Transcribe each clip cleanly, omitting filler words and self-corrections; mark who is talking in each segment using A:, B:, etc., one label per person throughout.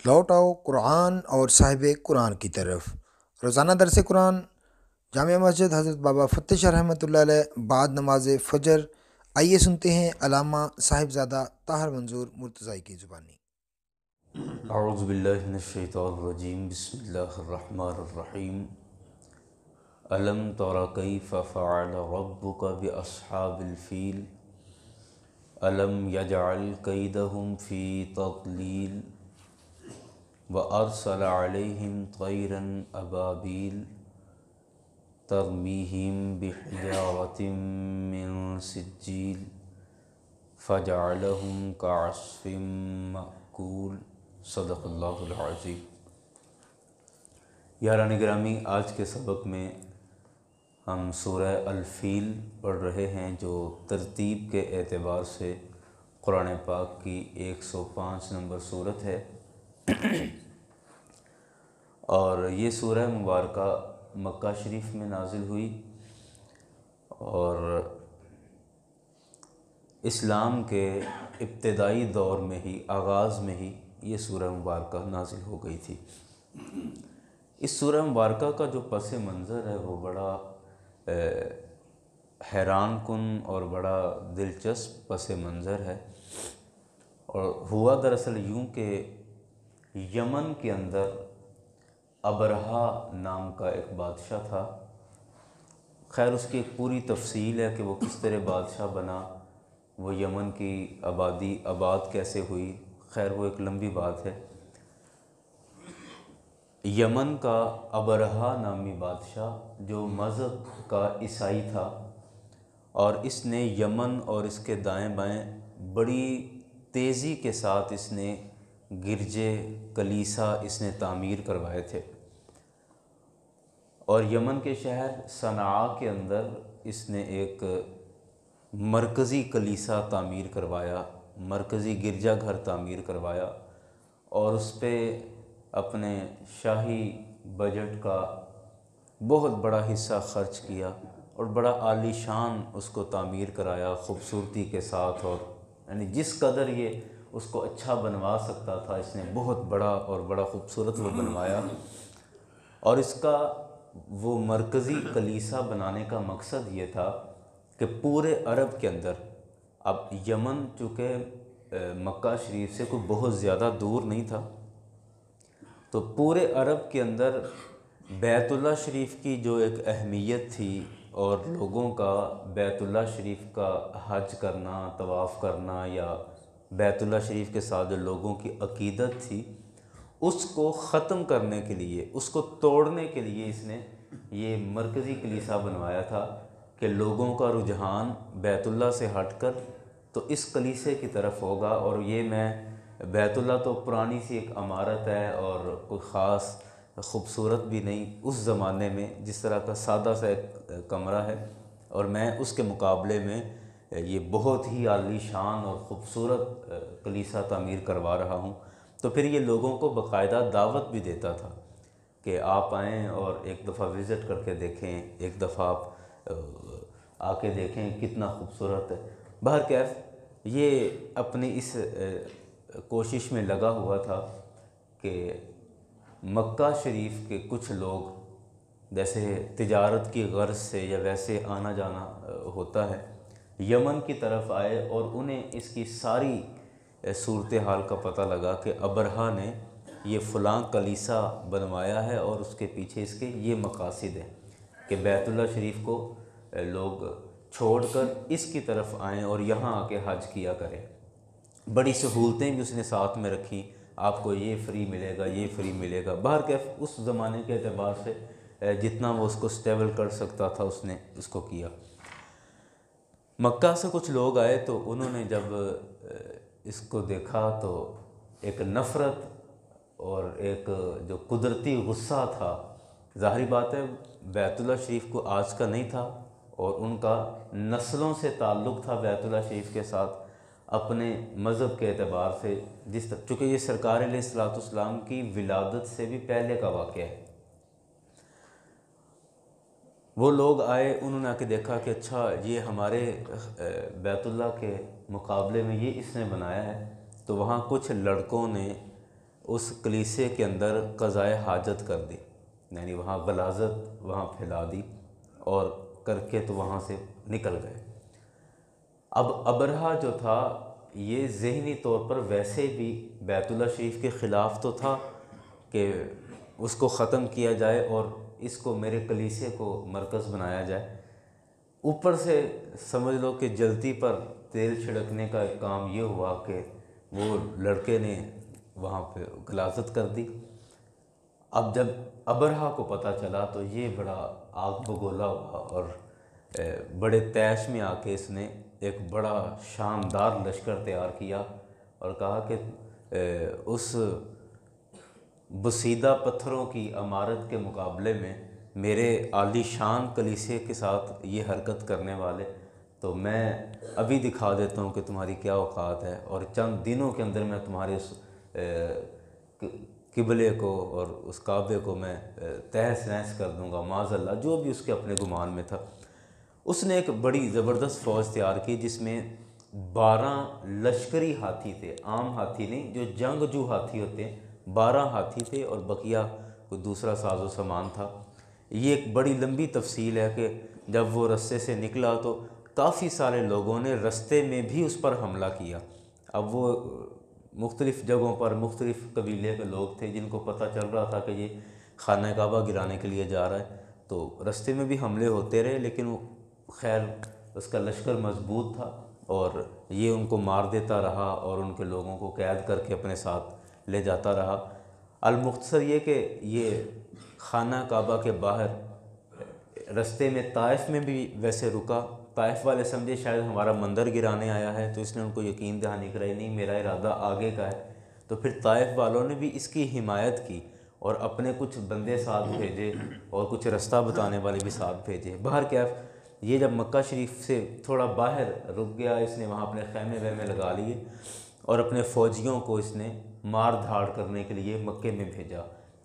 A: لوٹ آؤ قرآن اور صاحب قرآن کی طرف۔ روزانہ درس قرآن جامعہ مسجد حضرت بابا فتح شاہ رحمۃ اللہ علیہ بعد نماز فجر۔ آئیے سنتے ہیں علامہ صاحبزادہ طاہر منظور مرتضی کی زبانی۔
B: اعوذ باللہ من الشیطان الرجیم، بسم اللہ الرحمن الرحیم۔ الم تر کیف فعل ربک باصحاب الفیل الم یجعل کیدہم فی تضلیل وارسل علیہم طیرا ابابیل ترمیہم بحجارۃ من سجیل فجعلہم کعصف مأکول۔ صدق اللہ العظیم۔ یاران گرامی، آج کے سبق میں ہم سورہ الفیل پڑھ رہے ہیں، جو ترتیب کے اعتبار سے قرآن پاک کی 105 نمبر سورت ہے، اور یہ سورہ مبارکہ مکہ شریف میں نازل ہوئی، اور اسلام کے ابتدائی دور میں ہی، آغاز میں ہی یہ سورہ مبارکہ نازل ہو گئی تھی۔ اس سورہ مبارکہ کا جو پس منظر ہے وہ بڑا حیران کن اور بڑا دلچسپ پس منظر ہے، اور ہوا دراصل یوں کہ یمن کے اندر ابرہہ نام کا ایک بادشاہ تھا۔ خیر، اس کی ایک پوری تفصیل ہے کہ وہ کس طرح بادشاہ بنا، وہ یمن کی آباد کیسے ہوئی، خیر وہ ایک لمبی بات ہے۔ یمن کا ابرہہ نامی بادشاہ جو مذہب کا عیسائی تھا، اور اس نے یمن اور اس کے دائیں بائیں بڑی تیزی کے ساتھ اس نے گرجے کلیسا اس نے تعمیر کروائے تھے، اور یمن کے شہر صنعاء کے اندر اس نے ایک مرکزی کلیسا تعمیر کروایا، مرکزی گرجا گھر تعمیر کروایا، اور اس پہ اپنے شاہی بجٹ کا بہت بڑا حصہ خرچ کیا، اور بڑا عالی شان اس کو تعمیر کرایا خوبصورتی کے ساتھ، اور یعنی جس قدر یہ اس کو اچھا بنوا سکتا تھا اس نے بہت بڑا اور بڑا خوبصورت وہ بنوایا۔ اور اس کا وہ مرکزی کلیسا بنانے کا مقصد یہ تھا کہ پورے عرب کے اندر، اب یمن چونکہ مکہ شریف سے کوئی بہت زیادہ دور نہیں تھا، تو پورے عرب کے اندر بیت اللہ شریف کی جو ایک اہمیت تھی، اور لوگوں کا بیت اللہ شریف کا حج کرنا، طواف کرنا، یا بیت اللہ شریف کے ساتھ جو لوگوں کی عقیدت تھی، اس کو ختم کرنے کے لیے، اس کو توڑنے کے لیے اس نے یہ مرکزی کلیسا بنوایا تھا کہ لوگوں کا رجحان بیت اللہ سے ہٹ کر تو اس کلیسے کی طرف ہوگا۔ اور یہ بیت اللہ تو پرانی سی ایک عمارت ہے اور کوئی خاص خوبصورت بھی نہیں، اس زمانے میں جس طرح کا سادہ سا ایک کمرہ ہے، اور میں اس کے مقابلے میں یہ بہت ہی عالی شان اور خوبصورت کلیسا تعمیر کروا رہا ہوں۔ تو پھر یہ لوگوں کو باقاعدہ دعوت بھی دیتا تھا کہ آپ آئیں اور ایک دفعہ وزٹ کر کے دیکھیں، ایک دفعہ آپ آ کے دیکھیں کتنا خوبصورت ہے۔ بہرکیف یہ اپنی اس کوشش میں لگا ہوا تھا کہ مکہ شریف کے کچھ لوگ جیسے تجارت کی غرض سے یا ویسے آنا جانا ہوتا ہے، یمن کی طرف آئے، اور انہیں اس کی ساری صورتحال کا پتہ لگا کہ ابرہہ نے یہ فلاں کلیسا بنوایا ہے، اور اس کے پیچھے اس کے یہ مقاصد ہیں کہ بیت اللہ شریف کو لوگ چھوڑ کر اس کی طرف آئیں اور یہاں آ کے حج کیا کریں۔ بڑی سہولتیں بھی اس نے ساتھ میں رکھی، آپ کو یہ فری ملے گا، یہ فری ملے گا۔ بہرکیف اس زمانے کے اعتبار سے جتنا وہ اس کو سٹیبل کر سکتا تھا اس نے اس کو کیا۔ مکہ سے کچھ لوگ آئے تو انہوں نے جب اس کو دیکھا تو ایک نفرت اور ایک جو قدرتی غصہ تھا، ظاہری بات ہے بیت اللہ شریف کو آج کا نہیں تھا، اور ان کا نسلوں سے تعلق تھا بیت اللہ شریف کے ساتھ اپنے مذہب کے اعتبار سے، چونکہ یہ سرکار علیہ الصلوۃ والسلام کی ولادت سے بھی پہلے کا واقعہ ہے۔ وہ لوگ آئے، انہوں نے آ کے دیکھا کہ اچھا یہ ہمارے بیت اللہ کے مقابلے میں یہ اس نے بنایا ہے، تو وہاں کچھ لڑکوں نے اس کلیسے کے اندر قضائے حاجت کر دی، یعنی وہاں غلاظت وہاں پھیلا دی اور کر کے تو وہاں سے نکل گئے۔ اب ابرہہ جو تھا یہ ذہنی طور پر ویسے بھی بیت اللہ شریف کے خلاف تو تھا کہ اس کو ختم کیا جائے اور اس کو میرے کلیسے کو مرکز بنایا جائے، اوپر سے سمجھ لو کہ جلتی پر تیل چھڑکنے کا ایک کام یہ ہوا کہ وہ لڑکے نے وہاں پہ غلاظت کر دی۔ اب جب ابرہہ کو پتہ چلا تو یہ بڑا آگ بگولا ہوا اور بڑے طیش میں آ کے اس نے ایک بڑا شاندار لشکر تیار کیا اور کہا کہ اس بسیدہ پتھروں کی عمارت کے مقابلے میں میرے عالی شان کلیسے کے ساتھ یہ حرکت کرنے والے تو میں ابھی دکھا دیتا ہوں کہ تمہاری کیا اوقات ہے، اور چند دنوں کے اندر میں تمہارے اس قبلے کو اور اس کعبے کو میں تہس نہس کر دوں گا، معاذ اللہ، جو بھی اس کے اپنے گمان میں تھا۔ اس نے ایک بڑی زبردست فوج تیار کی جس میں 12 لشکری ہاتھی تھے، عام ہاتھی نہیں، جو جنگجو ہاتھی ہوتے ہیں، 12 ہاتھی تھے اور بقیہ کوئی دوسرا ساز و سامان تھا۔ یہ ایک بڑی لمبی تفصیل ہے کہ جب وہ رستے سے نکلا تو کافی سارے لوگوں نے رستے میں بھی اس پر حملہ کیا۔ اب وہ مختلف جگہوں پر مختلف قبیلے کے لوگ تھے جن کو پتہ چل رہا تھا کہ یہ خانہ کعبہ گرانے کے لیے جا رہا ہے، تو رستے میں بھی حملے ہوتے رہے، لیکن وہ خیر اس کا لشکر مضبوط تھا اور یہ ان کو مار دیتا رہا اور ان کے لوگوں کو قید کر کے اپنے ساتھ لے جاتا رہا۔ المختصر یہ کہ یہ خانہ کعبہ کے باہر رستے میں طائف میں بھی ویسے رکا۔ طائف والے سمجھے شاید ہمارا مندر گرانے آیا ہے، تو اس نے ان کو یقین دہانی کرائی نہیں، میرا ارادہ آگے کا ہے۔ تو پھر طائف والوں نے بھی اس کی حمایت کی اور اپنے کچھ بندے ساتھ بھیجے اور کچھ رستہ بتانے والے بھی ساتھ بھیجے۔ بہرکیف یہ جب مکہ شریف سے تھوڑا باہر رک گیا، اس نے وہاں اپنے خیمے ویمے لگا لیے اور اپنے فوجیوں کو اس نے مار دھاڑ کرنے کے لیے مکے میں بھیجا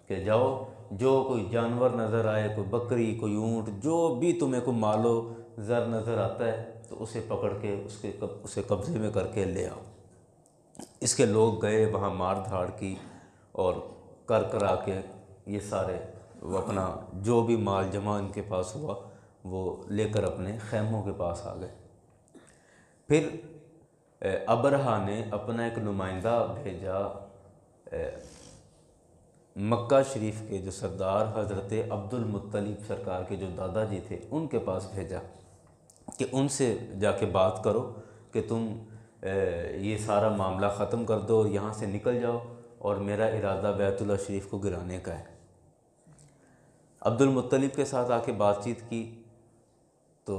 B: کہ جاؤ، جو کوئی جانور نظر آئے، کوئی بکری، کوئی اونٹ، جو بھی تمہیں کوئی مال و زر نظر آتا ہے تو اسے پکڑ کے اسے قبضے میں کر کے لے آؤ۔ اس کے لوگ گئے وہاں، مار دھاڑ کی اور کرا کے یہ سارے وہ اپنا جو بھی مال جمع ان کے پاس ہوا وہ لے کر اپنے خیموں کے پاس آ گئے۔ پھر ابرہہ نے اپنا ایک نمائندہ بھیجا مکہ شریف کے جو سردار حضرت عبد المطلب سرکار کے جو دادا جی تھے ان کے پاس بھیجا کہ ان سے جا کے بات کرو کہ تم یہ سارا معاملہ ختم کر دو، یہاں سے نکل جاؤ اور میرا ارادہ بیت اللہ شریف کو گرانے کا ہے۔ عبد المطلب کے ساتھ آ کے بات چیت کی تو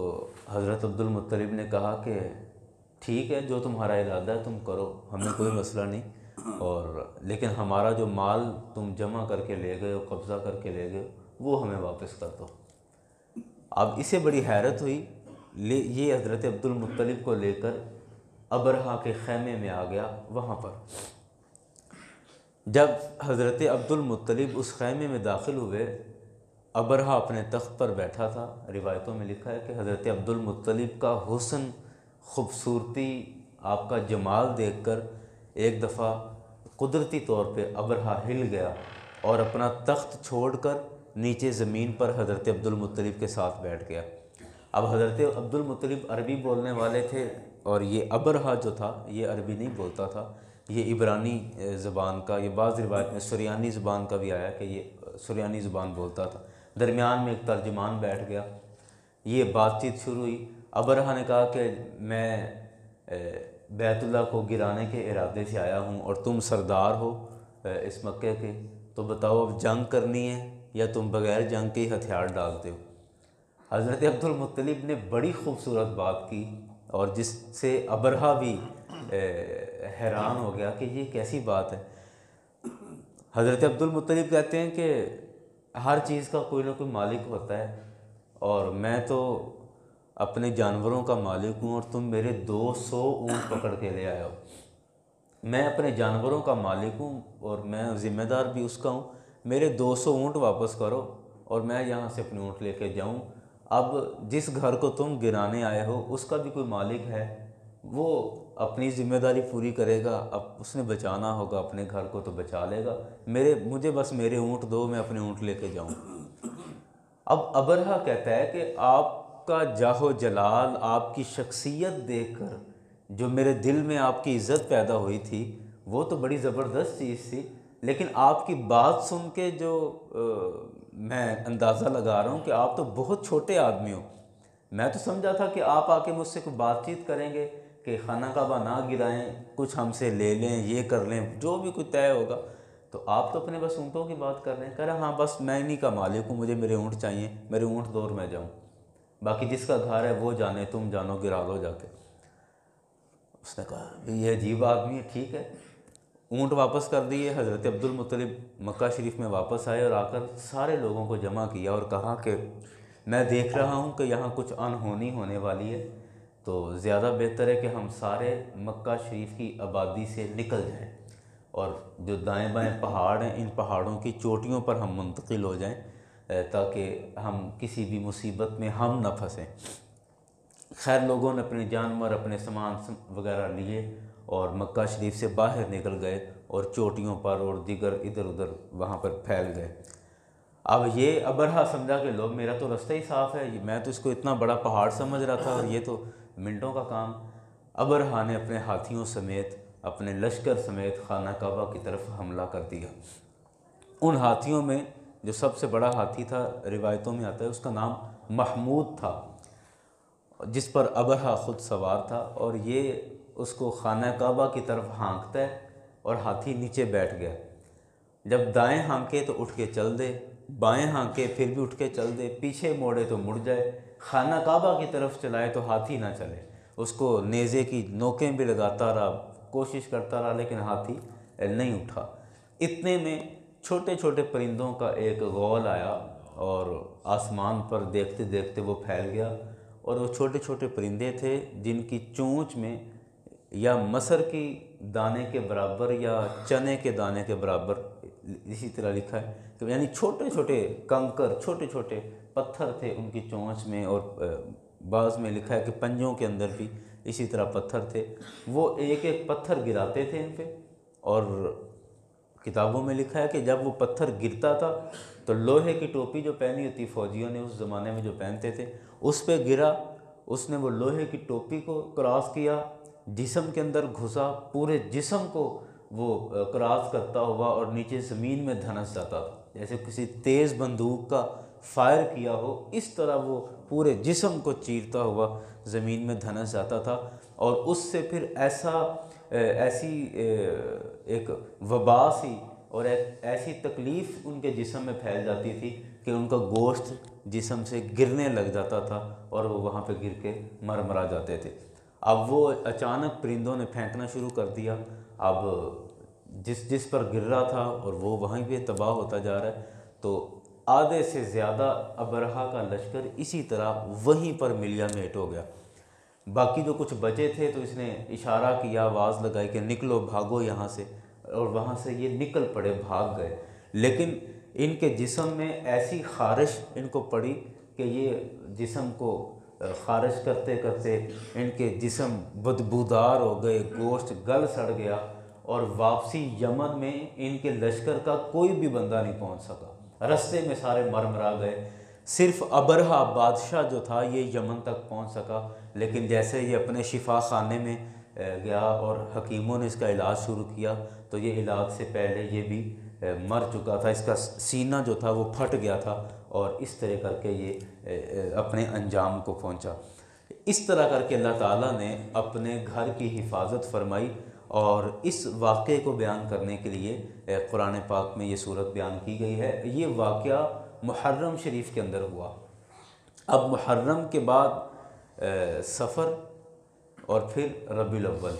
B: حضرت عبد المطلب نے کہا کہ ٹھیک ہے، جو تمہارا ارادہ ہے تم کرو، ہمیں کوئی مسئلہ نہیں، اور لیکن ہمارا جو مال تم جمع کر کے لے گئے ہو، قبضہ کر کے لے گئے ہو، وہ ہمیں واپس کر دو۔ اب اسے بڑی حیرت ہوئی، یہ حضرت عبد المطلب کو لے کر ابرہہ کے خیمے میں آ گیا۔ وہاں پر جب حضرت عبد المطلب اس خیمے میں داخل ہوئے، ابرہہ اپنے تخت پر بیٹھا تھا۔ روایتوں میں لکھا ہے کہ حضرت عبد المطلب کا حسن، خوبصورتی، آپ کا جمال دیکھ کر ایک دفعہ قدرتی طور پہ ابرہہ ہل گیا اور اپنا تخت چھوڑ کر نیچے زمین پر حضرت عبد المطلب کے ساتھ بیٹھ گیا۔ اب حضرت عبد المطلب عربی بولنے والے تھے اور یہ ابرہہ جو تھا یہ عربی نہیں بولتا تھا، یہ عبرانی زبان کا، یہ بعض روایت میں سریانی زبان کا بھی آیا کہ یہ سریانی زبان بولتا تھا۔ درمیان میں ایک ترجمان بیٹھ گیا، یہ بات چیت شروع ہوئی۔ ابرہہ نے کہا کہ میں بیت اللہ کو گرانے کے ارادے سے آیا ہوں اور تم سردار ہو اس مکے کے، تو بتاؤ اب جنگ کرنی ہے یا تم بغیر جنگ کے ہی ہتھیار ڈالتے ہو؟ حضرت عبد المطلب نے بڑی خوبصورت بات کی اور جس سے ابرہہ بھی حیران ہو گیا کہ یہ کیسی بات ہے۔ حضرت عبد المطلب کہتے ہیں کہ ہر چیز کا کوئی نہ کوئی مالک ہوتا ہے اور میں تو اپنے جانوروں کا مالک ہوں اور تم میرے 200 اونٹ پکڑ کے لے آئے ہو۔ میں اپنے جانوروں کا مالک ہوں اور میں ذمہ دار بھی اس کا ہوں، میرے 200 اونٹ واپس کرو اور میں یہاں سے اپنے اونٹ لے کے جاؤں۔ اب جس گھر کو تم گرانے آئے ہو اس کا بھی کوئی مالک ہے، وہ اپنی ذمہ داری پوری کرے گا، اب اس نے بچانا ہوگا اپنے گھر کو تو بچا لے گا، مجھے بس میرے اونٹ دو، میں اپنے اونٹ لے کے جاؤں۔ اب ابرہہ کہتا ہے کہ آپ کا جاہ و جلال، آپ کی شخصیت دیکھ کر جو میرے دل میں آپ کی عزت پیدا ہوئی تھی وہ تو بڑی زبردست چیز تھی، لیکن آپ کی بات سن کے جو میں اندازہ لگا رہا ہوں کہ آپ تو بہت چھوٹے آدمی ہو۔ میں تو سمجھا تھا کہ آپ آ کے مجھ سے کوئی بات چیت کریں گے کہ خانہ کعبہ نہ گرائیں، کچھ ہم سے لے لیں، یہ کر لیں، جو بھی کوئی طے ہوگا۔ تو آپ تو اپنے بس اونٹوں کی بات کر رہے ہیں۔ کہہ رہا ہاں بس میں انہی کا مالک ہوں، مجھے میرے اونٹ چاہیے، میرے اونٹ دو اور میں جاؤں، باقی جس کا گھر ہے وہ جانے، تم جانو، گرا لو جا کے۔ اس نے کہا یہ عجیب آدمی ہے، ٹھیک ہے۔ اونٹ واپس کر دیے، حضرت عبد المطلب مکہ شریف میں واپس آئے اور آ کر سارے لوگوں کو جمع کیا اور کہا کہ میں دیکھ رہا ہوں کہ یہاں کچھ انہونی ہونے والی ہے، تو زیادہ بہتر ہے کہ ہم سارے مکہ شریف کی آبادی سے نکل جائیں اور جو دائیں بائیں پہاڑ ہیں ان پہاڑوں کی چوٹیوں پر ہم منتقل ہو جائیں تاکہ ہم کسی بھی مصیبت میں ہم نہ پھنسیں۔ خیر لوگوں نے اپنے جانور، اپنے سامان وغیرہ لیے اور مکہ شریف سے باہر نکل گئے اور چوٹیوں پر اور دیگر ادھر ادھر وہاں پر پھیل گئے۔ اب یہ ابرہہ سمجھا کہ لوگ میرا تو رستہ ہی صاف ہے، میں تو اس کو اتنا بڑا پہاڑ سمجھ رہا تھا اور یہ تو منٹوں کا کام۔ ابرہہ نے اپنے ہاتھیوں سمیت، اپنے لشکر سمیت خانہ کعبہ کی طرف حملہ کر دیا۔ ان ہاتھیوں میں جو سب سے بڑا ہاتھی تھا، روایتوں میں آتا ہے اس کا نام محمود تھا، جس پر ابرہہ خود سوار تھا، اور یہ اس کو خانہ کعبہ کی طرف ہانکتا ہے اور ہاتھی نیچے بیٹھ گیا۔ جب دائیں ہانکے تو اٹھ کے چل دے، بائیں ہانکے پھر بھی اٹھ کے چل دے، پیچھے موڑے تو مڑ جائے، خانہ کعبہ کی طرف چلائے تو ہاتھی نہ چلے۔ اس کو نیزے کی نوکیں بھی لگاتا رہا، کوشش کرتا رہا، لیکن ہاتھی نہیں اٹھا۔ اتنے میں چھوٹے چھوٹے پرندوں کا ایک غول آیا اور آسمان پر دیکھتے دیکھتے وہ پھیل گیا، اور وہ چھوٹے چھوٹے پرندے تھے جن کی چونچ میں یا مسر کی دانے کے برابر یا چنے کے دانے کے برابر، اسی طرح لکھا ہے کہ یعنی چھوٹے چھوٹے کنکر، چھوٹے چھوٹے پتھر تھے ان کی چونچ میں، اور بعض میں لکھا ہے کہ پنجوں کے اندر بھی اسی طرح پتھر تھے۔ وہ ایک ایک پتھر گراتے تھے ان پہ، اور کتابوں میں لکھا ہے کہ جب وہ پتھر گرتا تھا تو لوہے کی ٹوپی جو پہنی ہوتی فوجیوں نے اس زمانے میں جو پہنتے تھے اس پہ گرا، اس نے وہ لوہے کی ٹوپی کو کراس کیا، جسم کے اندر گھسا، پورے جسم کو وہ کراس کرتا ہوا اور نیچے زمین میں دھنس جاتا تھا، جیسے کسی تیز بندوق کا فائر کیا ہو، اس طرح وہ پورے جسم کو چیرتا ہوا زمین میں دھنس جاتا تھا، اور اس سے پھر ایسی ایک وبا سی اور ایک ایسی تکلیف ان کے جسم میں پھیل جاتی تھی کہ ان کا گوشت جسم سے گرنے لگ جاتا تھا اور وہ وہاں پہ گر کے مرا جاتے تھے۔ اب وہ اچانک پرندوں نے پھینکنا شروع کر دیا، اب جس پر گر رہا تھا اور وہ وہیں پہ تباہ ہوتا جا رہا ہے، تو آدھے سے زیادہ ابرہہ کا لشکر اسی طرح وہیں پر ملیا میٹ ہو گیا۔ باقی جو کچھ بچے تھے تو اس نے اشارہ کیا، آواز لگائی کہ نکلو، بھاگو یہاں سے، اور وہاں سے یہ نکل پڑے، بھاگ گئے، لیکن ان کے جسم میں ایسی خارش ان کو پڑی کہ یہ جسم کو خارش کرتے کرتے ان کے جسم بدبودار ہو گئے، گوشت گل سڑ گیا، اور واپسی یمن میں ان کے لشکر کا کوئی بھی بندہ نہیں پہنچ سکا، رستے میں سارے مرا گئے۔ صرف ابرہہ بادشاہ جو تھا یہ یمن تک پہنچ سکا، لیکن جیسے یہ اپنے شفا خانے میں گیا اور حکیموں نے اس کا علاج شروع کیا تو یہ علاج سے پہلے یہ بھی مر چکا تھا، اس کا سینہ جو تھا وہ پھٹ گیا تھا، اور اس طرح کر کے یہ اپنے انجام کو پہنچا۔ اس طرح کر کے اللہ تعالیٰ نے اپنے گھر کی حفاظت فرمائی، اور اس واقعے کو بیان کرنے کے لیے قرآن پاک میں یہ صورت بیان کی گئی ہے۔ یہ واقعہ محرم شریف کے اندر ہوا۔ اب محرم کے بعد سفر اور پھر ربیع الاول،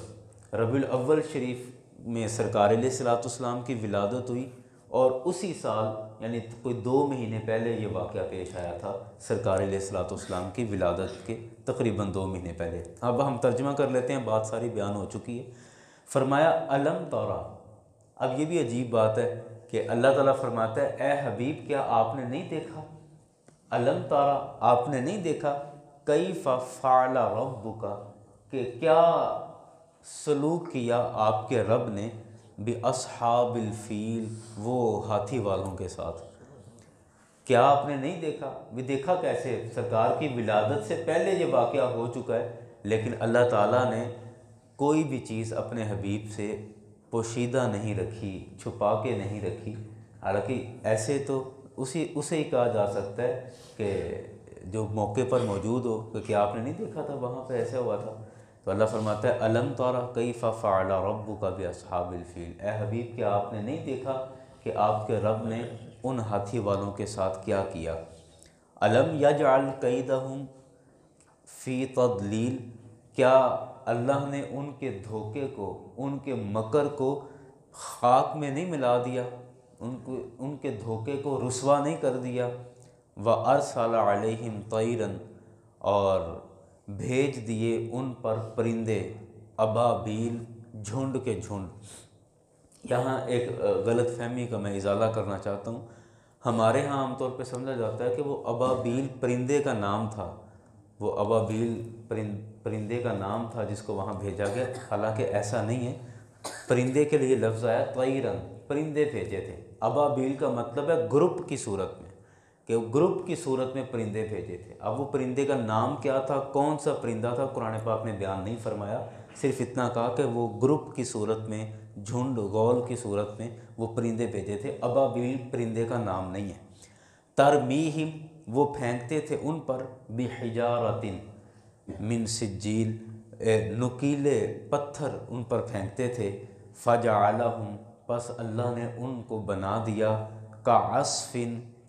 B: ربیع الاول شریف میں سرکار علیہ الصلوۃ والسلام کی ولادت ہوئی، اور اسی سال یعنی کوئی 2 مہینے پہلے یہ واقعہ پیش آیا تھا، سرکار علیہ الصلوۃ والسلام کی ولادت کے تقریباً 2 مہینے پہلے۔ اب ہم ترجمہ کر لیتے ہیں، بات ساری بیان ہو چکی ہے۔ فرمایا الم ترا، اب یہ بھی عجیب بات ہے کہ اللہ تعالیٰ فرماتا ہے اے حبیب کیا آپ نے نہیں دیکھا، الم ترا آپ نے نہیں دیکھا، کیف فعل ربک کہ کیا سلوک کیا آپ کے رب نے باصحاب الفیل، وہ ہاتھی والوں کے ساتھ۔ کیا آپ نے نہیں دیکھا؟ بھی دیکھا کیسے؟ سرکار کی ولادت سے پہلے یہ واقعہ ہو چکا ہے، لیکن اللہ تعالیٰ نے کوئی بھی چیز اپنے حبیب سے پوشیدہ نہیں رکھی، چھپا کے نہیں رکھی۔ حالانکہ ایسے تو اسے ہی کہا جا سکتا ہے کہ جو موقع پر موجود ہو کہ کیا آپ نے نہیں دیکھا تھا وہاں پہ ایسا ہوا تھا؟ تو اللہ فرماتا ہے الم تری کیف فعل ربک باصحاب الفیل، اے حبیب کیا آپ نے نہیں دیکھا کہ آپ کے رب نے ان ہاتھی والوں کے ساتھ کیا کیا؟ الم یجعل کیدہم فی تضلیل، کیا اللہ نے ان کے دھوکے کو، ان کے مکر کو خاک میں نہیں ملا دیا، ان کے دھوکے کو رسوا نہیں کر دیا؟ وَأَرْسَلَ عَلَيْهِمْ طَيْرًا، اور بھیج دیے ان پر پرندے، ابابیل، جھنڈ کے جھنڈ۔ یہاں ایک غلط فہمی کا میں ازالہ کرنا چاہتا ہوں۔ ہمارے ہاں عام طور پہ سمجھا جاتا ہے کہ وہ ابابیل پرندے کا نام تھا، وہ ابابیل پرندے کا نام تھا جس کو وہاں بھیجا گیا، حالانکہ ایسا نہیں ہے۔ پرندے کے لیے لفظ آیا طیرن، پرندے بھیجے تھے۔ ابابیل کا مطلب ہے گروپ کی صورت میں، کہ وہ گروپ کی صورت میں پرندے بھیجے تھے۔ اب وہ پرندے کا نام کیا تھا، کون سا پرندہ تھا، قرآن پاک نے بیان نہیں فرمایا، صرف اتنا کہا کہ وہ گروپ کی صورت میں، جھنڈ غول کی صورت میں وہ پرندے بھیجے تھے۔ ابابیل پرندے کا نام نہیں ہے۔ ترمیہم، وہ پھینکتے تھے ان پر، بحجارۃ من سجیل، نکیلے پتھر ان پر پھینکتے تھے۔ فجعلہم، پس اللہ نے ان کو بنا دیا، کعصف،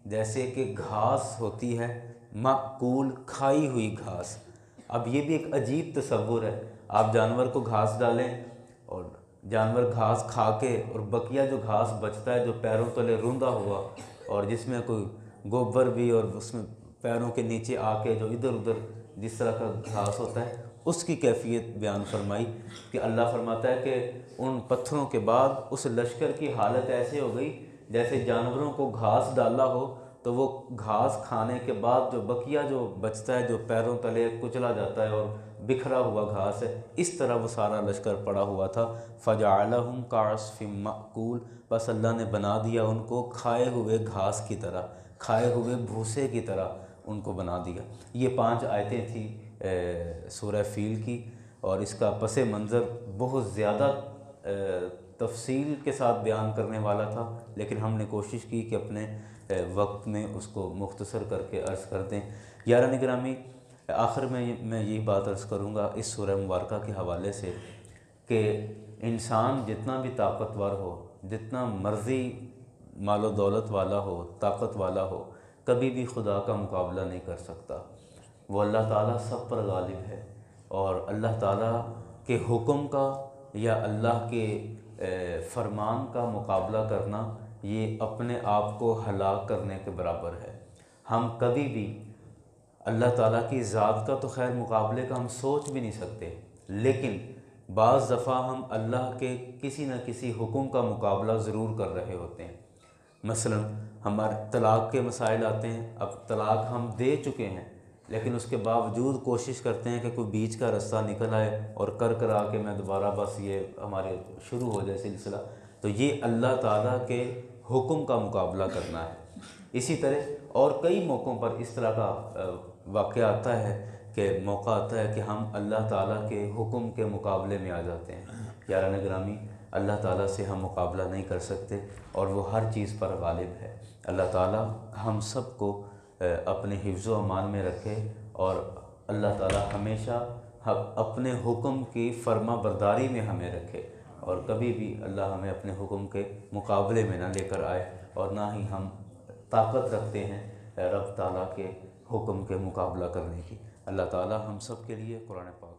B: جیسے کہ گھاس ہوتی ہے، مأکول، کھائی ہوئی گھاس۔ اب یہ بھی ایک عجیب تصور ہے، آپ جانور کو گھاس ڈالیں اور جانور گھاس کھا کے، اور بقیہ جو گھاس بچتا ہے جو پیروں تلے روندا ہوا اور جس میں کوئی گوبر بھی، اور اس میں پیروں کے نیچے آ کے جو ادھر ادھر جس طرح کا گھاس ہوتا ہے، اس کی کیفیت بیان فرمائی کہ اللہ فرماتا ہے کہ ان پتھروں کے بعد اس لشکر کی حالت ایسے ہو گئی جیسے جانوروں کو گھاس ڈالا ہو تو وہ گھاس کھانے کے بعد جو بقیہ جو بچتا ہے جو پیروں تلے کچلا جاتا ہے اور بکھرا ہوا گھاس ہے، اس طرح وہ سارا لشکر پڑا ہوا تھا۔ فجعلہم کعصف مأکول، بس اللہ نے بنا دیا ان کو کھائے ہوئے گھاس کی طرح، کھائے ہوئے بھوسے کی طرح ان کو بنا دیا۔ یہ 5 آیتیں تھیں سورہ فیل کی، اور اس کا پس منظر بہت زیادہ تفصیل کے ساتھ بیان کرنے والا تھا، لیکن ہم نے کوشش کی کہ اپنے وقت میں اس کو مختصر کر کے عرض کر دیں۔ یاران گرامی، آخر میں یہی بات عرض کروں گا اس سورہ مبارکہ کے حوالے سے کہ انسان جتنا بھی طاقتور ہو، جتنا مرضی مال و دولت والا ہو، طاقت والا ہو، کبھی بھی خدا کا مقابلہ نہیں کر سکتا۔ وہ اللہ تعالیٰ سب پر غالب ہے، اور اللہ تعالیٰ کے حکم کا یا اللہ کے فرمان کا مقابلہ کرنا یہ اپنے آپ کو ہلاک کرنے کے برابر ہے۔ ہم کبھی بھی اللہ تعالیٰ کی ذات کا تو خیر مقابلے کا ہم سوچ بھی نہیں سکتے، لیکن بعض دفعہ ہم اللہ کے کسی نہ کسی حکم کا مقابلہ ضرور کر رہے ہوتے ہیں۔ مثلا ہمارے طلاق کے مسائل آتے ہیں، اب طلاق ہم دے چکے ہیں لیکن اس کے باوجود کوشش کرتے ہیں کہ کوئی بیچ کا رستہ نکل آئے اور کر آ کے میں دوبارہ بس یہ ہمارے شروع ہو جائے سلسلہ، تو یہ اللہ تعالیٰ کے حکم کا مقابلہ کرنا ہے۔ اسی طرح اور کئی موقعوں پر اس طرح کا واقعہ آتا ہے کہ موقع آتا ہے کہ ہم اللہ تعالیٰ کے حکم کے مقابلے میں آ جاتے ہیں۔ یاران گرامی، اللہ تعالیٰ سے ہم مقابلہ نہیں کر سکتے، اور وہ ہر چیز پر غالب ہے۔ اللہ تعالیٰ ہم سب کو اپنے حفظ و امان میں رکھے، اور اللہ تعالیٰ ہمیشہ اپنے حکم کی فرما برداری میں ہمیں رکھے، اور کبھی بھی اللہ ہمیں اپنے حکم کے مقابلے میں نہ لے کر آئے، اور نہ ہی ہم طاقت رکھتے ہیں رب تعالیٰ کے حکم کے مقابلہ کرنے کی۔ اللہ تعالیٰ ہم سب کے لیے قرآن پاک